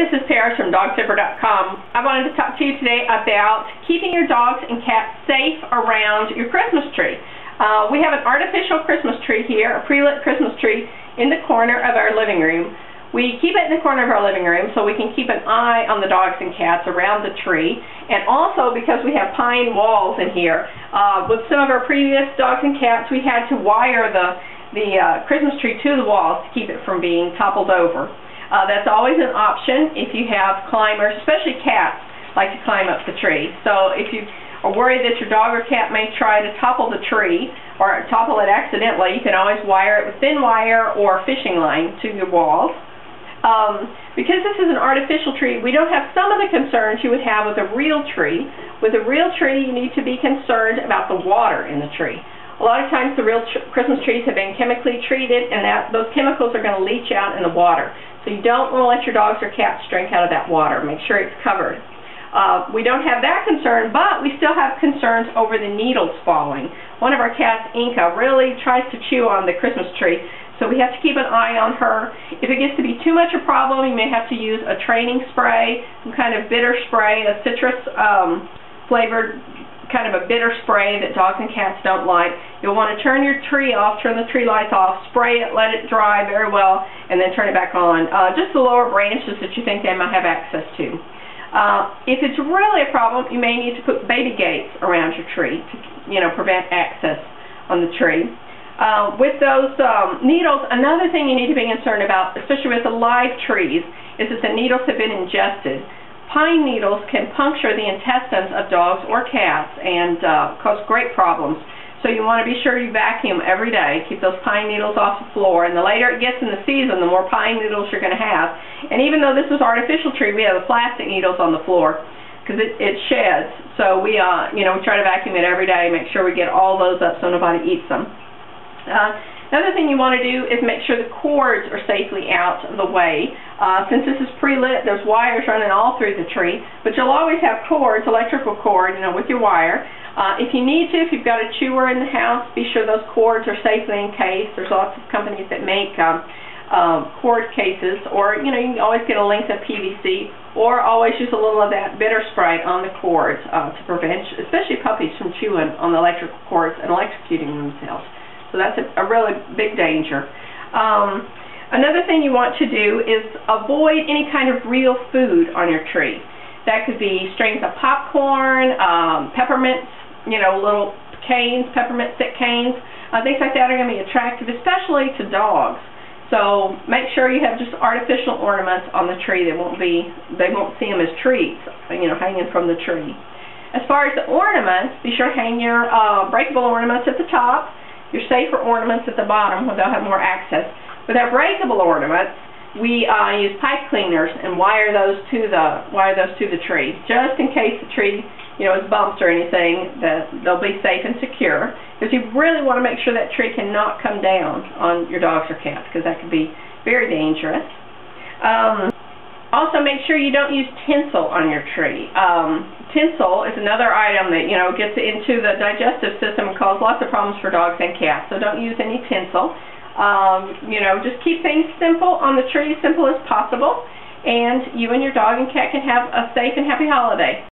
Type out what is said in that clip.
this is Paris from DogZipper.com. I wanted to talk to you today about keeping your dogs and cats safe around your Christmas tree. We have an artificial Christmas tree here, a pre-lit Christmas tree, in the corner of our living room. We keep it in the corner of our living room so we can keep an eye on the dogs and cats around the tree, and also because we have pine walls in here. With some of our previous dogs and cats, we had to wire the Christmas tree to the walls to keep it from being toppled over. That's always an option if you have climbers, especially cats like to climb up the tree. So if you are worried that your dog or cat may try to topple the tree or topple it accidentally, you can always wire it with thin wire or fishing line to your walls. Because this is an artificial tree, we don't have some of the concerns you would have with a real tree. With a real tree, you need to be concerned about the water in the tree. A lot of times the real Christmas trees have been chemically treated, and those chemicals are going to leach out in the water. So you don't want to let your dogs or cats drink out of that water. Make sure it's covered. We don't have that concern, but we still have concerns over the needles falling. One of our cats, Inca, really tries to chew on the Christmas tree, so we have to keep an eye on her. If it gets to be too much a problem, you may have to use a training spray, some kind of bitter spray, a citrus flavored kind of a bitter spray that dogs and cats don't like. You'll want to turn your tree off, turn the tree lights off, spray it, let it dry very well, and then turn it back on. Just the lower branches that you think they might have access to. If it's really a problem, you may need to put baby gates around your tree to prevent access on the tree. With those needles, another thing you need to be concerned about, especially with the live trees, is that the needles have been ingested. Pine needles can puncture the intestines of dogs or cats and cause great problems. So you want to be sure you vacuum every day. Keep those pine needles off the floor. And the later it gets in the season, the more pine needles you're going to have. And even though this is artificial tree, we have the plastic needles on the floor because it sheds. So we try to vacuum it every day, make sure we get all those up so nobody eats them. Another thing you want to do is make sure the cords are safely out of the way. Since this is pre-lit, there's wires running all through the tree, but you'll always have cords, electrical cord, with your wire. If you need to, if you've got a chewer in the house, be sure those cords are safely encased. There's lots of companies that make cord cases, or you can always get a length of PVC, or always use a little of that bitter spray on the cords to prevent, especially puppies, from chewing on the electrical cords and electrocuting themselves. So that's a really big danger. Another thing you want to do is avoid any kind of real food on your tree. That could be strings of popcorn, peppermints, little canes, peppermint stick canes. Things like that are going to be attractive, especially to dogs. So make sure you have just artificial ornaments on the tree. They won't see them as treats, hanging from the tree. As far as the ornaments, be sure to hang your breakable ornaments at the top. Your safer ornaments at the bottom, where they'll have more access. With our breakable ornaments, we use pipe cleaners and wire those to the tree, just in case the tree, is bumped or anything, that they'll be safe and secure. Because you really want to make sure that tree cannot come down on your dogs or cats, because that could be very dangerous. Also, make sure you don't use tinsel on your tree. Tinsel is another item that gets into the digestive system and causes lots of problems for dogs and cats. So don't use any tinsel. Just keep things simple on the tree, as simple as possible, and you and your dog and cat can have a safe and happy holiday.